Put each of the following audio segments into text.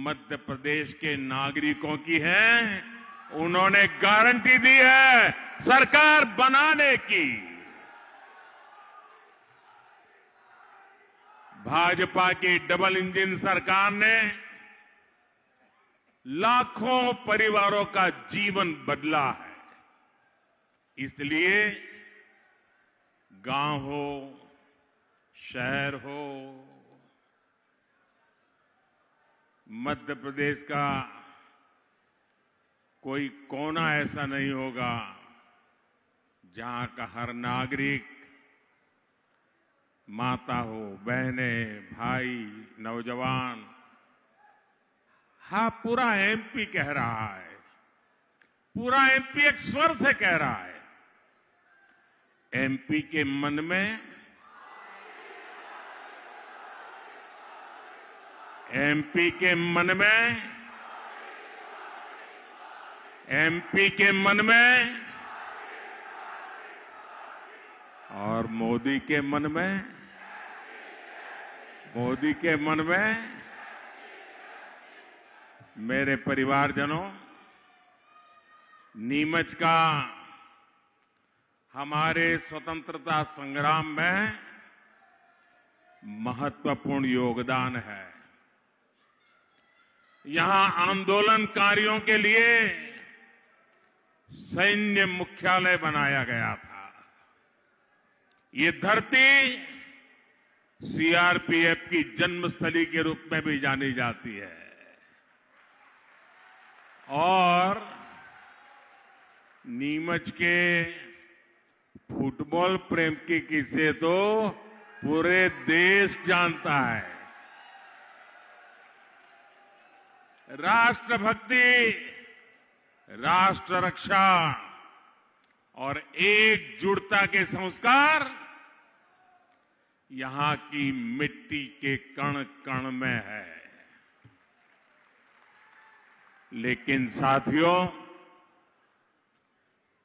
मध्य प्रदेश के नागरिकों की है। उन्होंने गारंटी दी है सरकार बनाने की। भाजपा की डबल इंजन सरकार ने लाखों परिवारों का जीवन बदला है। इसलिए गांव हो, शहर हो, मध्य प्रदेश का कोई कोना ऐसा नहीं होगा जहां का हर नागरिक, माता हो, बहनें, भाई, नौजवान, हाँ, पूरा एमपी कह रहा है, पूरा एमपी एक स्वर से कह रहा है, एमपी के मन में, एमपी के मन में, एमपी के मन में और मोदी के मन में, मोदी के मन में। मेरे परिवारजनों, नीमच का हमारे स्वतंत्रता संग्राम में महत्वपूर्ण योगदान है। यहां आंदोलनकारियों के लिए सैन्य मुख्यालय बनाया गया था। ये धरती सीआरपीएफ की जन्मस्थली के रूप में भी जानी जाती है और नीमच के फुटबॉल प्रेम की किस्से तो पूरे देश जानता है। राष्ट्रभक्ति, राष्ट्र रक्षा और एकजुटता के संस्कार यहां की मिट्टी के कण कण में है। लेकिन साथियों,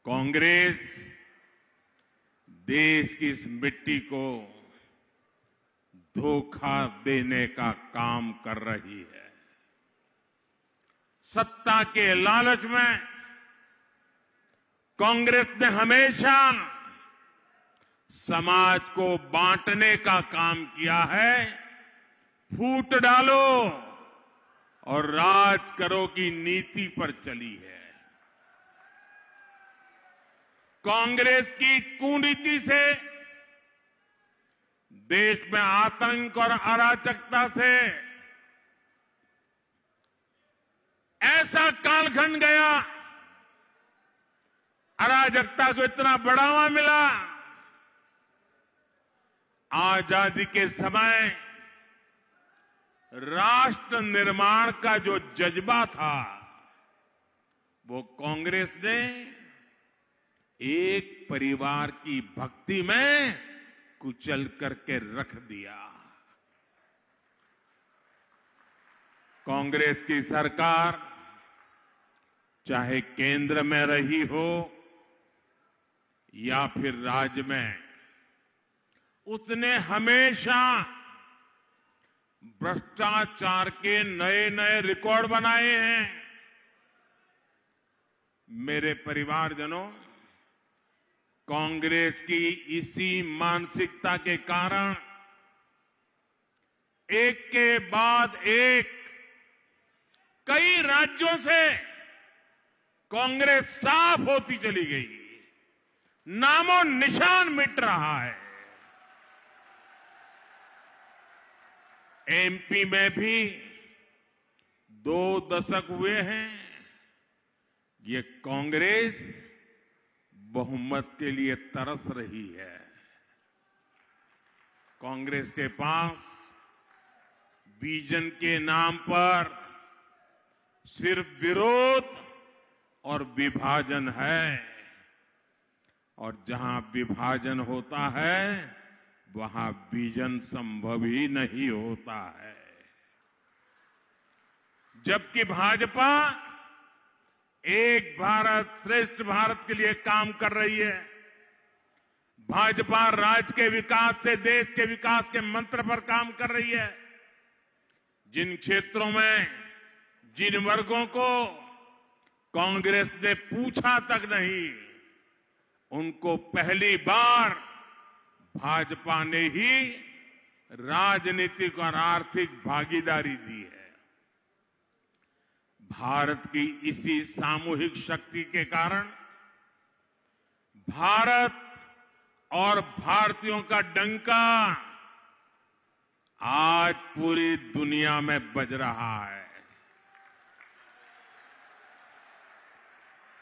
कांग्रेस देश की इस मिट्टी को धोखा देने का काम कर रही है। सत्ता के लालच में कांग्रेस ने हमेशा समाज को बांटने का काम किया है। फूट डालो और राज करो की नीति पर चली है। कांग्रेस की कुनीति से देश में आतंक और अराजकता से ऐसा कालखंड गया, अराजकता को इतना बढ़ावा मिला। आजादी के समय राष्ट्र निर्माण का जो जज्बा था, वो कांग्रेस ने एक परिवार की भक्ति में कुचल करके रख दिया। कांग्रेस की सरकार चाहे केंद्र में रही हो या फिर राज्य में, उसने हमेशा भ्रष्टाचार के नए नए रिकॉर्ड बनाए हैं। मेरे परिवारजनों, कांग्रेस की इसी मानसिकता के कारण एक के बाद एक कई राज्यों से कांग्रेस साफ होती चली गई, नामो निशान मिट रहा है। एमपी में भी 2 दशक हुए हैं, ये कांग्रेस बहुमत के लिए तरस रही है। कांग्रेस के पास विजन के नाम पर सिर्फ विरोध और विभाजन है, और जहां विभाजन होता है वहां विजन संभव ही नहीं होता है। जबकि भाजपा एक भारत श्रेष्ठ भारत के लिए काम कर रही है। भाजपा राज्य के विकास से देश के विकास के मंत्र पर काम कर रही है। जिन क्षेत्रों में जिन वर्गों को कांग्रेस ने पूछा तक नहीं, उनको पहली बार भाजपा ने ही राजनीतिक और आर्थिक भागीदारी दी है। भारत की इसी सामूहिक शक्ति के कारण भारत और भारतीयों का डंका आज पूरी दुनिया में बज रहा है।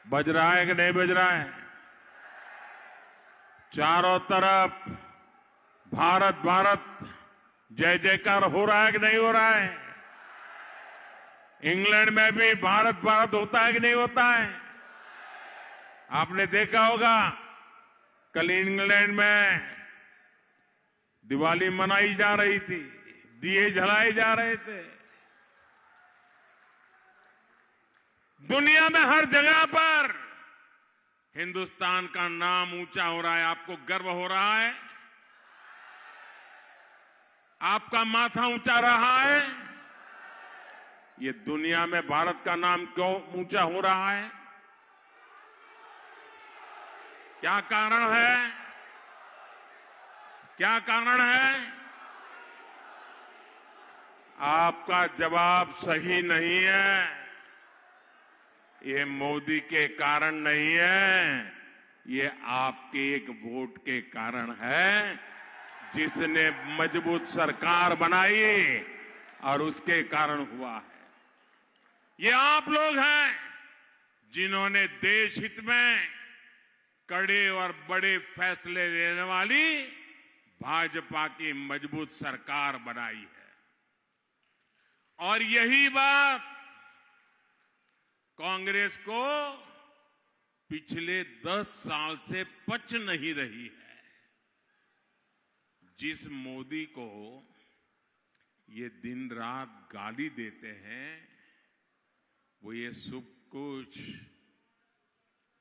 बज रहा है कि नहीं बज रहा है? चारों तरफ भारत भारत जय जयकार हो रहा है कि नहीं हो रहा है? इंग्लैंड में भी भारत भारत होता है कि नहीं होता है? आपने देखा होगा, कल इंग्लैंड में दिवाली मनाई जा रही थी, दिए जलाए जा रहे थे। दुनिया में हर जगह पर हिंदुस्तान का नाम ऊंचा हो रहा है। आपको गर्व हो रहा है? आपका माथा ऊंचा रहा है? ये दुनिया में भारत का नाम क्यों ऊंचा हो रहा है? क्या कारण है? क्या कारण है? आपका जवाब सही नहीं है। ये मोदी के कारण नहीं है, ये आपके एक वोट के कारण है, जिसने मजबूत सरकार बनाई और उसके कारण हुआ है। ये आप लोग हैं जिन्होंने देश हित में कड़े और बड़े फैसले लेने वाली भाजपा की मजबूत सरकार बनाई है। और यही बात कांग्रेस को पिछले 10 साल से पच नहीं रही है। जिस मोदी को ये दिन रात गाली देते हैं, वो ये सब कुछ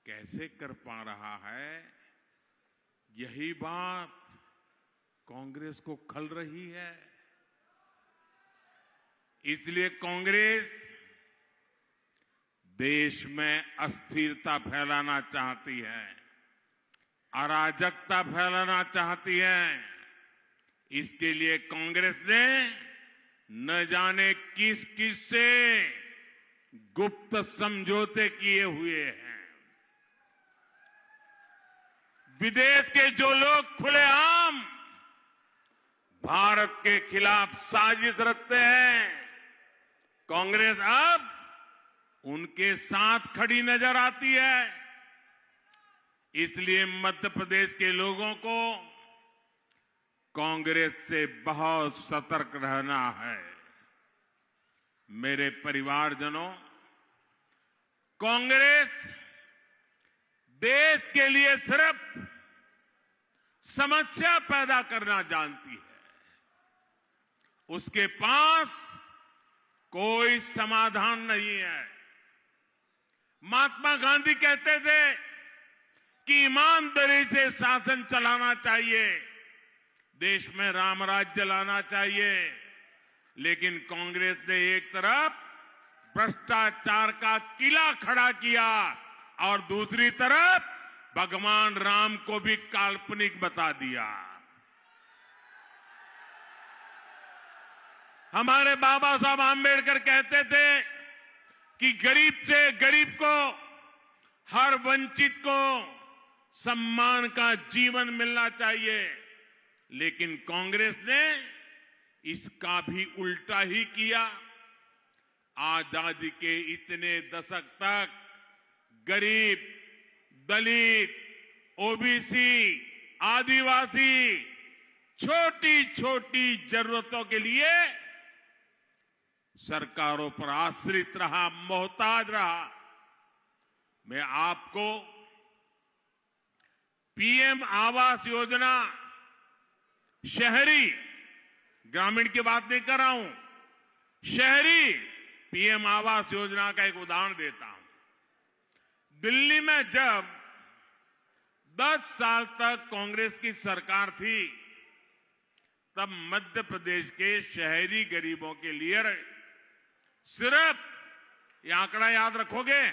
कैसे कर पा रहा है? यही बात कांग्रेस को खल रही है। इसलिए कांग्रेस देश में अस्थिरता फैलाना चाहती है, अराजकता फैलाना चाहती है। इसके लिए कांग्रेस ने न जाने किस किस से गुप्त समझौते किए हुए हैं। विदेश के जो लोग खुलेआम भारत के खिलाफ साजिश रचते हैं, कांग्रेस अब उनके साथ खड़ी नजर आती है। इसलिए मध्य प्रदेश के लोगों को कांग्रेस से बहुत सतर्क रहना है। मेरे परिवारजनों, कांग्रेस देश के लिए सिर्फ समस्या पैदा करना जानती है। उसके पास कोई समाधान नहीं है। महात्मा गांधी कहते थे कि ईमानदारी से शासन चलाना चाहिए, देश में राम राज्य लाना चाहिए। लेकिन कांग्रेस ने एक तरफ भ्रष्टाचार का किला खड़ा किया और दूसरी तरफ भगवान राम को भी काल्पनिक बता दिया। हमारे बाबा साहब आंबेडकर कहते थे कि गरीब से गरीब को, हर वंचित को सम्मान का जीवन मिलना चाहिए। लेकिन कांग्रेस ने इसका भी उल्टा ही किया। आजादी के इतने दशक तक गरीब, दलित, ओबीसी, आदिवासी छोटी छोटी जरूरतों के लिए सरकारों पर आश्रित रहा, मोहताज रहा। मैं आपको पीएम आवास योजना, शहरी, ग्रामीण की बात नहीं कर रहा हूं, शहरी पीएम आवास योजना का एक उदाहरण देता हूं। दिल्ली में जब 10 साल तक कांग्रेस की सरकार थी, तब मध्य प्रदेश के शहरी गरीबों के लिए सिर्फ ये आंकड़ा याद रखोगे?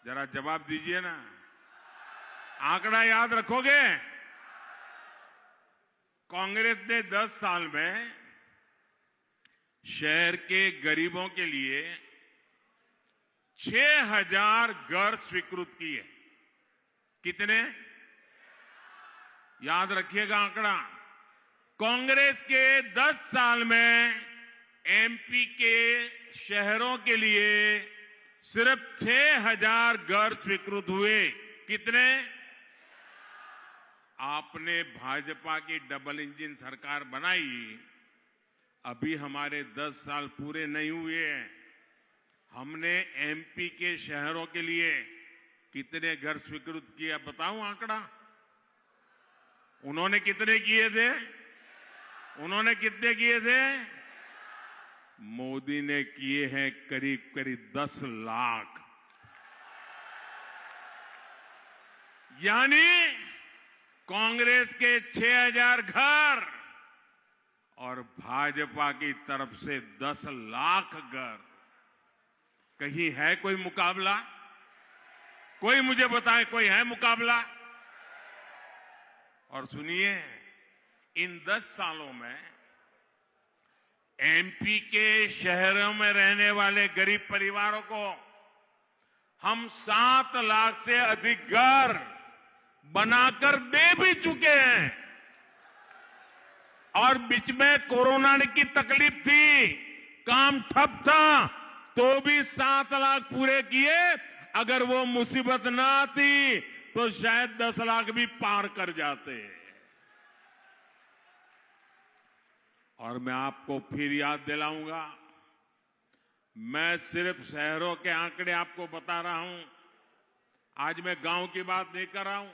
जरा जवाब दीजिए ना। आंकड़ा याद रखोगे? कांग्रेस ने 10 साल में शहर के गरीबों के लिए 6,000 घर स्वीकृत किए। कितने? याद रखिएगा आंकड़ा। कांग्रेस के 10 साल में एमपी के शहरों के लिए सिर्फ 6,000 घर स्वीकृत हुए। कितने? आपने भाजपा की डबल इंजन सरकार बनाई, अभी हमारे 10 साल पूरे नहीं हुए हैं। हमने एमपी के शहरों के लिए कितने घर स्वीकृत किया बताऊं आंकड़ा? उन्होंने कितने किए थे? उन्होंने कितने किए थे? मोदी ने किए हैं करीब करीब 10 लाख। यानी कांग्रेस के 6,000 घर और भाजपा की तरफ से 10 लाख घर। कहीं है कोई मुकाबला? कोई मुझे बताए, कोई है मुकाबला? और सुनिए, इन 10 सालों में एमपी के शहरों में रहने वाले गरीब परिवारों को हम 7 लाख से अधिक घर बनाकर दे भी चुके हैं। और बीच में कोरोना की तकलीफ थी, काम ठप था, तो भी 7 लाख पूरे किए। अगर वो मुसीबत ना आती तो शायद 10 लाख भी पार कर जाते। और मैं आपको फिर याद दिलाऊंगा, मैं सिर्फ शहरों के आंकड़े आपको बता रहा हूं। आज मैं गांव की बात नहीं कर रहा हूं।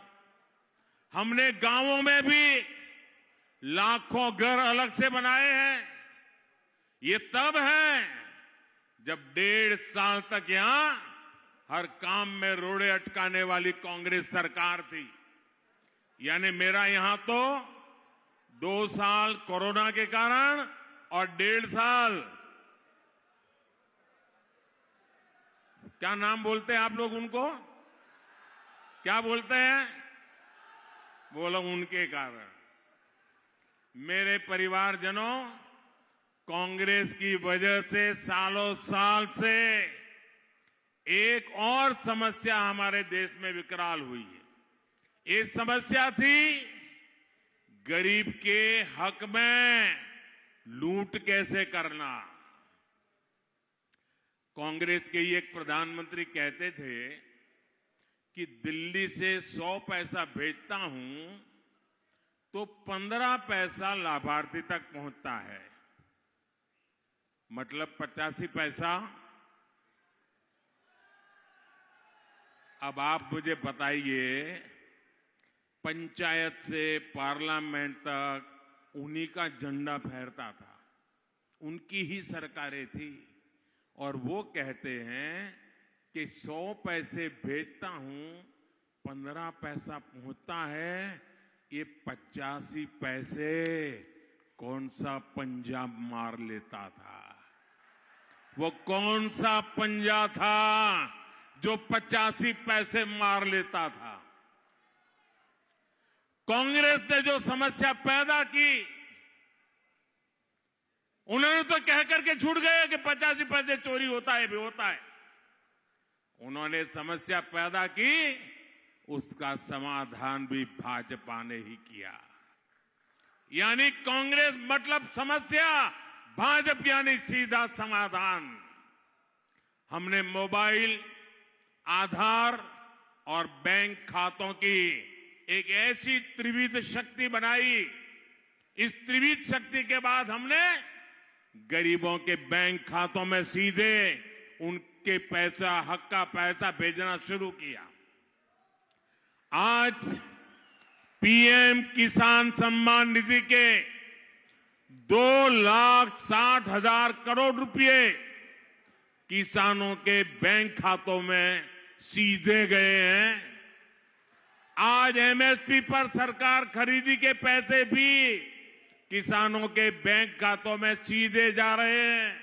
हमने गांवों में भी लाखों घर अलग से बनाए हैं। ये तब है जब 1.5 साल तक यहां हर काम में रोड़े अटकाने वाली कांग्रेस सरकार थी। यानी मेरा यहां तो 2 साल कोरोना के कारण और 1.5 साल, क्या नाम बोलते हैं आप लोग उनको? क्या बोलते हैं? बोलो, उनके कारण। मेरे परिवारजनों, कांग्रेस की वजह से सालों साल से एक और समस्या हमारे देश में विकराल हुई है। ये समस्या थी गरीब के हक में लूट कैसे करना। कांग्रेस के एक प्रधानमंत्री कहते थे कि दिल्ली से 100 पैसा भेजता हूं तो 15 पैसा लाभार्थी तक पहुंचता है, मतलब 85 पैसा। अब आप मुझे बताइए, पंचायत से पार्लियामेंट तक उन्हीं का झंडा फहरता था, उनकी ही सरकारें थी, और वो कहते हैं कि 100 पैसे भेजता हूं, 15 पैसा पहुंचता है। ये 85 पैसे कौन सा पंजा मार लेता था? वो कौन सा पंजा था जो 85 पैसे मार लेता था? कांग्रेस ने जो समस्या पैदा की, उन्होंने तो कह करके छूट गए कि 85 पैसे चोरी होता है, भी होता है। उन्होंने समस्या पैदा की, उसका समाधान भी भाजपा ने ही किया। यानी कांग्रेस मतलब समस्या, भाजपा यानी सीधा समाधान। हमने मोबाइल, आधार और बैंक खातों की एक ऐसी त्रिविध शक्ति बनाई। इस त्रिविध शक्ति के बाद हमने गरीबों के बैंक खातों में सीधे उनके पैसा, हक का पैसा भेजना शुरू किया। आज पीएम किसान सम्मान निधि के 2,60,000 करोड़ रुपए किसानों के बैंक खातों में सीधे गए हैं। आज एमएसपी पर सरकार खरीदी के पैसे भी किसानों के बैंक खातों में सीधे जा रहे हैं।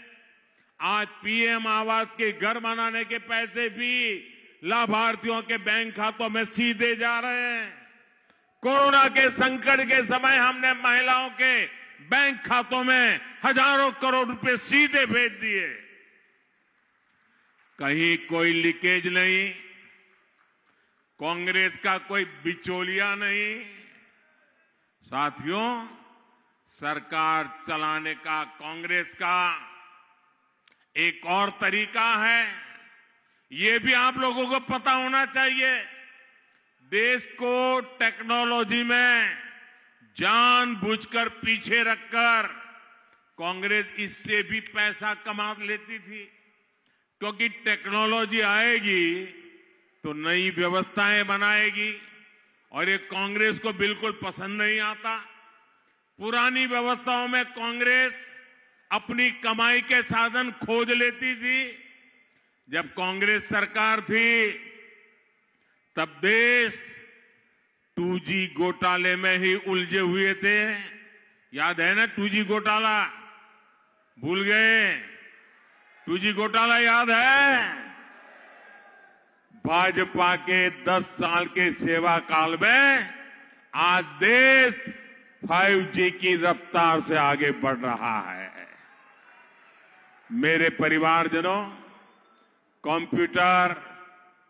आज पीएम आवास के घर बनाने के पैसे भी लाभार्थियों के बैंक खातों में सीधे जा रहे हैं। कोरोना के संकट के समय हमने महिलाओं के बैंक खातों में हजारों करोड़ रुपए सीधे भेज दिए। कहीं कोई लीकेज नहीं, कांग्रेस का कोई बिचौलिया नहीं। साथियों, सरकार चलाने का कांग्रेस का एक और तरीका है, ये भी आप लोगों को पता होना चाहिए। देश को टेक्नोलॉजी में जानबूझकर पीछे रखकर कांग्रेस इससे भी पैसा कमा लेती थी, क्योंकि टेक्नोलॉजी आएगी तो नई व्यवस्थाएं बनाएगी और ये कांग्रेस को बिल्कुल पसंद नहीं आता। पुरानी व्यवस्थाओं में कांग्रेस अपनी कमाई के साधन खोज लेती थी। जब कांग्रेस सरकार थी तब देश 2G घोटाले में ही उलझे हुए थे। याद है ना 2G घोटाला? भूल गए? 2G घोटाला याद है? भाजपा के 10 साल के सेवा काल में आज देश 5G की रफ्तार से आगे बढ़ रहा है। मेरे परिवारजनों, कंप्यूटर,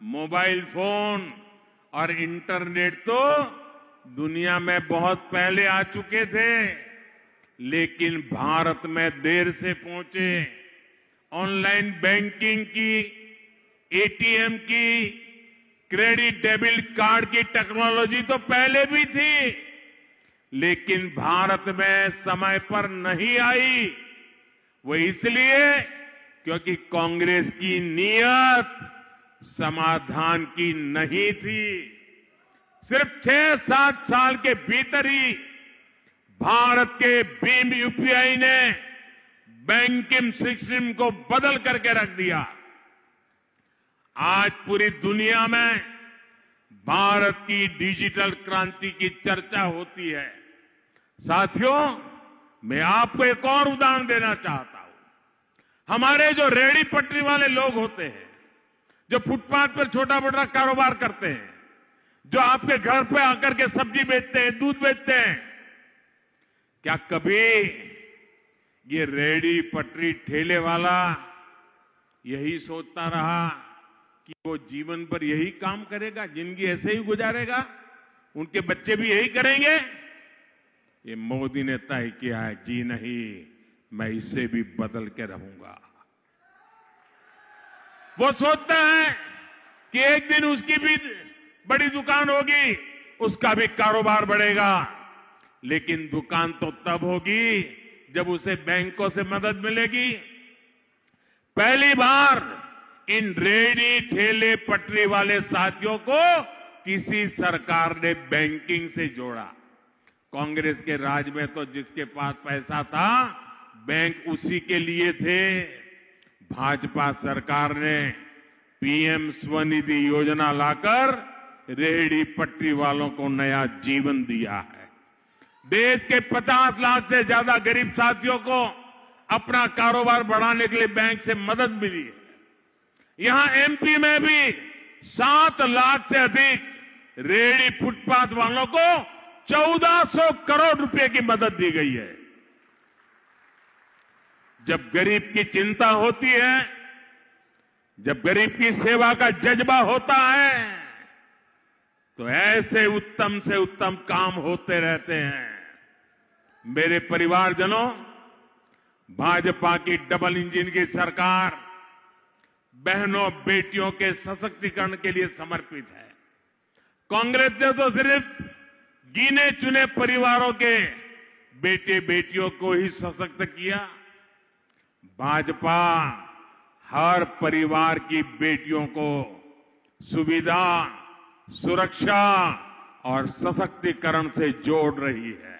मोबाइल फोन और इंटरनेट तो दुनिया में बहुत पहले आ चुके थे, लेकिन भारत में देर से पहुंचे। ऑनलाइन बैंकिंग की, एटीएम की, क्रेडिट डेबिट कार्ड की टेक्नोलॉजी तो पहले भी थी, लेकिन भारत में समय पर नहीं आई। वो इसलिए क्योंकि कांग्रेस की नीयत समाधान की नहीं थी। सिर्फ 6-7 साल के भीतर ही भारत के भीम यूपीआई ने बैंकिंग सिस्टम को बदल करके रख दिया। आज पूरी दुनिया में भारत की डिजिटल क्रांति की चर्चा होती है। साथियों, मैं आपको एक और उदाहरण देना चाहता हूं। हमारे जो रेहड़ी पटरी वाले लोग होते हैं, जो फुटपाथ पर छोटा मोटा कारोबार करते हैं, जो आपके घर पे आकर के सब्जी बेचते हैं, दूध बेचते हैं, क्या कभी ये रेहड़ी पटरी ठेले वाला यही सोचता रहा कि वो जीवन भर यही काम करेगा, जिंदगी ऐसे ही गुजारेगा, उनके बच्चे भी यही करेंगे? ये मोदी ने तय किया है, जी नहीं, मैं इससे भी बदल के रहूंगा। वो सोचता है कि एक दिन उसकी भी बड़ी दुकान होगी, उसका भी कारोबार बढ़ेगा, लेकिन दुकान तो तब होगी जब उसे बैंकों से मदद मिलेगी। पहली बार इन रेहड़ी ठेले पटरी वाले साथियों को किसी सरकार ने बैंकिंग से जोड़ा। कांग्रेस के राज में तो जिसके पास पैसा था, बैंक उसी के लिए थे। भाजपा सरकार ने पीएम स्वनिधि योजना लाकर रेहड़ी पटरी वालों को नया जीवन दिया है। देश के 50 लाख से ज्यादा गरीब साथियों को अपना कारोबार बढ़ाने के लिए बैंक से मदद मिली है। यहां एमपी में भी 7 लाख से अधिक रेहड़ी फुटपाथ वालों को 1400 करोड़ रुपए की मदद दी गई है। जब गरीब की चिंता होती है, जब गरीब की सेवा का जज्बा होता है, तो ऐसे उत्तम से उत्तम काम होते रहते हैं। मेरे परिवारजनों, भाजपा की डबल इंजन की सरकार बहनों बेटियों के सशक्तिकरण के लिए समर्पित है। कांग्रेस ने तो सिर्फ गिने चुने परिवारों के बेटे बेटियों को ही सशक्त किया। भाजपा हर परिवार की बेटियों को सुविधा, सुरक्षा और सशक्तिकरण से जोड़ रही है।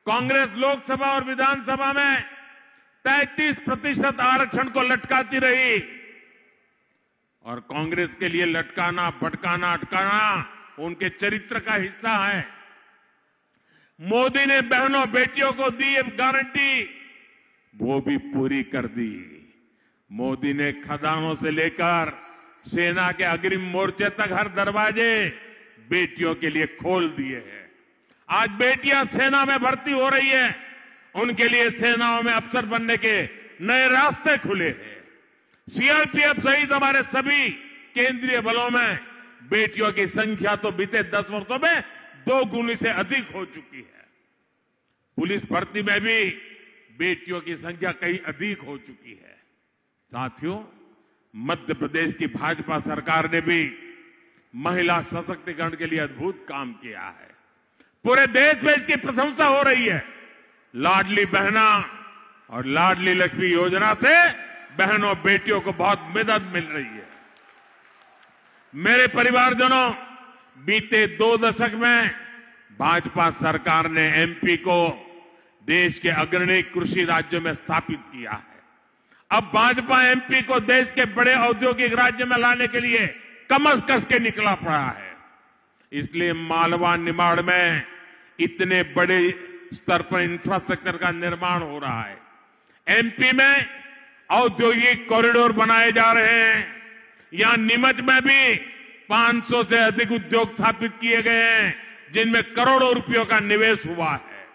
कांग्रेस लोकसभा और विधानसभा में 33% आरक्षण को लटकाती रही, और कांग्रेस के लिए लटकाना, भटकाना, अटकाना उनके चरित्र का हिस्सा है। मोदी ने बहनों बेटियों को दी गारंटी, वो भी पूरी कर दी। मोदी ने खदानों से लेकर सेना के अग्रिम मोर्चे तक हर दरवाजे बेटियों के लिए खोल दिए हैं। आज बेटियां सेना में भर्ती हो रही है, उनके लिए सेनाओं में अफसर बनने के नए रास्ते खुले हैं। सीआरपीएफ सहित हमारे सभी केंद्रीय बलों में बेटियों की संख्या तो बीते 10 वर्षों में 2 गुनी से अधिक हो चुकी है। पुलिस भर्ती में भी बेटियों की संख्या कहीं अधिक हो चुकी है। साथियों, मध्य प्रदेश की भाजपा सरकार ने भी महिला सशक्तिकरण के लिए अद्भुत काम किया है। पूरे देश में इसकी प्रशंसा हो रही है। लाडली बहना और लाडली लक्ष्मी योजना से बहनों बेटियों को बहुत मदद मिल रही है। मेरे परिवारजनों, बीते 2 दशक में भाजपा सरकार ने एमपी को देश के अग्रणी कृषि राज्यों में स्थापित किया है। अब भाजपा एमपी को देश के बड़े औद्योगिक राज्य में लाने के लिए कमर कस के निकला पड़ा है। इसलिए मालवा निमाड़ में इतने बड़े स्तर पर इंफ्रास्ट्रक्चर का निर्माण हो रहा है। एमपी में औद्योगिक कॉरिडोर बनाए जा रहे हैं। यहां नीमच में भी 500 से अधिक उद्योग स्थापित किए गए हैं, जिनमें करोड़ों रुपयों का निवेश हुआ है।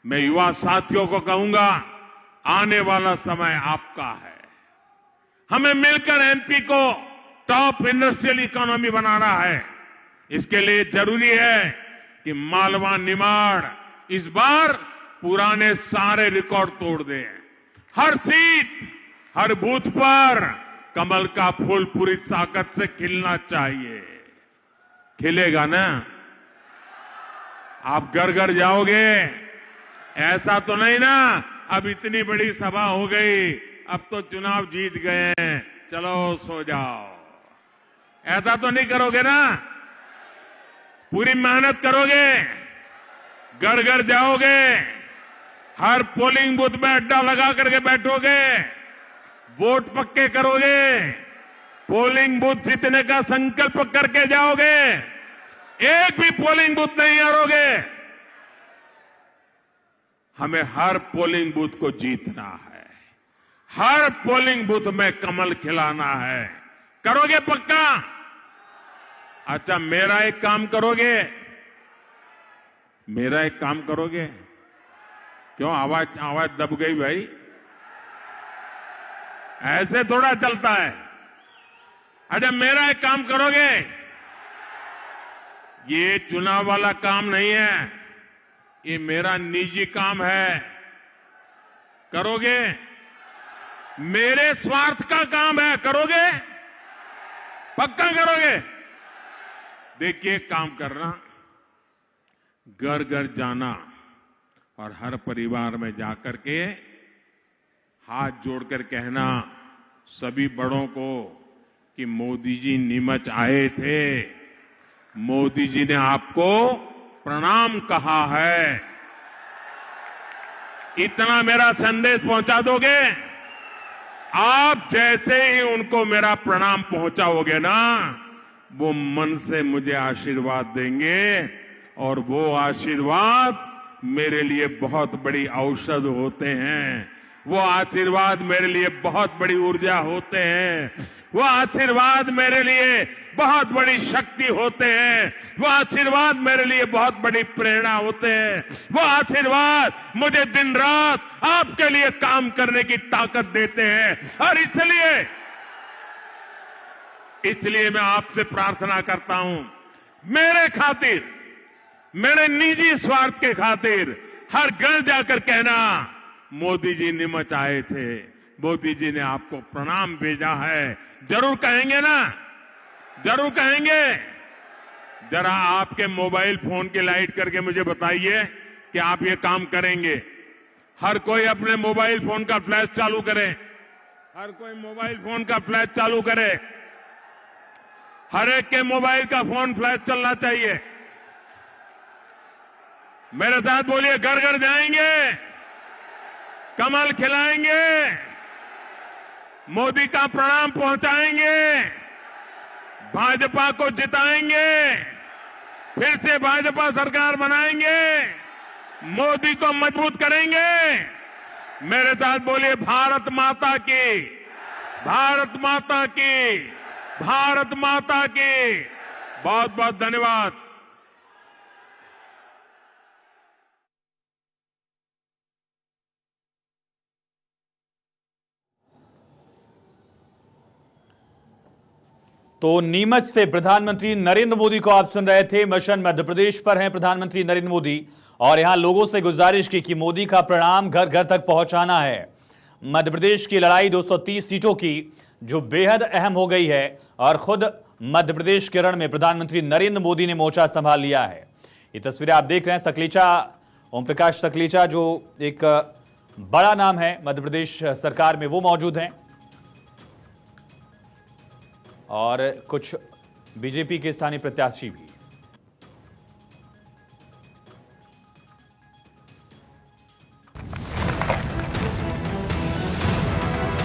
मैं युवा साथियों को कहूंगा, आने वाला समय आपका है। हमें मिलकर एमपी को टॉप इंडस्ट्रियल इकोनॉमी बनाना है। इसके लिए जरूरी है कि मालवा निमाड़ इस बार पुराने सारे रिकॉर्ड तोड़ दें। हर सीट, हर बूथ पर कमल का फूल पूरी ताकत से खिलना चाहिए। खिलेगा ना? आप घर घर जाओगे? ऐसा तो नहीं ना अब इतनी बड़ी सभा हो गई, अब तो चुनाव जीत गए हैं, चलो सो जाओ, ऐसा तो नहीं करोगे ना? पूरी मेहनत करोगे, घर घर जाओगे, हर पोलिंग बूथ में अड्डा लगा करके बैठोगे, वोट पक्के करोगे, पोलिंग बूथ जीतने का संकल्प करके जाओगे, एक भी पोलिंग बूथ नहीं हारोगे। हमें हर पोलिंग बूथ को जीतना है, हर पोलिंग बूथ में कमल खिलाना है। करोगे पक्का? अच्छा, मेरा एक काम करोगे? मेरा एक काम करोगे? क्यों आवाज दब गई भाई? ऐसे थोड़ा चलता है। अच्छा, मेरा एक काम करोगे? ये चुनाव वाला काम नहीं है, ये मेरा निजी काम है। करोगे? मेरे स्वार्थ का काम है, करोगे? पक्का करोगे? देखिए, काम करना, घर घर जाना और हर परिवार में जाकर के हाथ जोड़कर कहना सभी बड़ों को कि मोदी जी नीमच आए थे, मोदी जी ने आपको प्रणाम कहा है। इतना मेरा संदेश पहुंचा दोगे? आप जैसे ही उनको मेरा प्रणाम पहुंचाओगे ना, वो मन से मुझे आशीर्वाद देंगे और वो आशीर्वाद मेरे लिए बहुत बड़ी औषध होते हैं। वो आशीर्वाद मेरे लिए बहुत बड़ी ऊर्जा होते हैं। वो आशीर्वाद मेरे लिए बहुत बड़ी शक्ति होते हैं। वो आशीर्वाद मेरे लिए बहुत बड़ी प्रेरणा होते हैं। वो आशीर्वाद मुझे दिन रात आपके लिए काम करने की ताकत देते हैं। और इसलिए मैं आपसे प्रार्थना करता हूं, मेरे खातिर, मेरे निजी स्वार्थ के खातिर हर घर जाकर कहना मोदी जी नीमच आए थे, मोदी जी ने आपको प्रणाम भेजा है। जरूर कहेंगे ना? जरूर कहेंगे। जरा आपके मोबाइल फोन की लाइट करके मुझे बताइए कि आप ये काम करेंगे। हर कोई अपने मोबाइल फोन का फ्लैश चालू करे। हर कोई मोबाइल फोन का फ्लैश चालू करे। हर एक के मोबाइल का फोन फ्लैश चलना चाहिए। मेरे साथ बोलिए, घर घर जाएंगे, कमल खिलाएंगे, मोदी का प्रणाम पहुंचाएंगे, भाजपा को जिताएंगे, फिर से भाजपा सरकार बनाएंगे, मोदी को मजबूत करेंगे। मेरे साथ बोलिए, भारत माता की, भारत माता की, भारत माता की। बहुत बहुत धन्यवाद। तो नीमच से प्रधानमंत्री नरेंद्र मोदी को आप सुन रहे थे। मिशन मध्य प्रदेश पर हैं प्रधानमंत्री नरेंद्र मोदी और यहां लोगों से गुजारिश की कि मोदी का प्रणाम घर घर तक पहुंचाना है। मध्य प्रदेश की लड़ाई 230 सीटों की जो बेहद अहम हो गई है और खुद मध्य प्रदेश के रण में प्रधानमंत्री नरेंद्र मोदी ने मोर्चा संभाल लिया है। ये तस्वीरें आप देख रहे हैं सकलेचा, ओम प्रकाश सकलेचा जो एक बड़ा नाम है मध्य प्रदेश सरकार में, वो मौजूद हैं और कुछ बीजेपी के स्थानीय प्रत्याशी भी।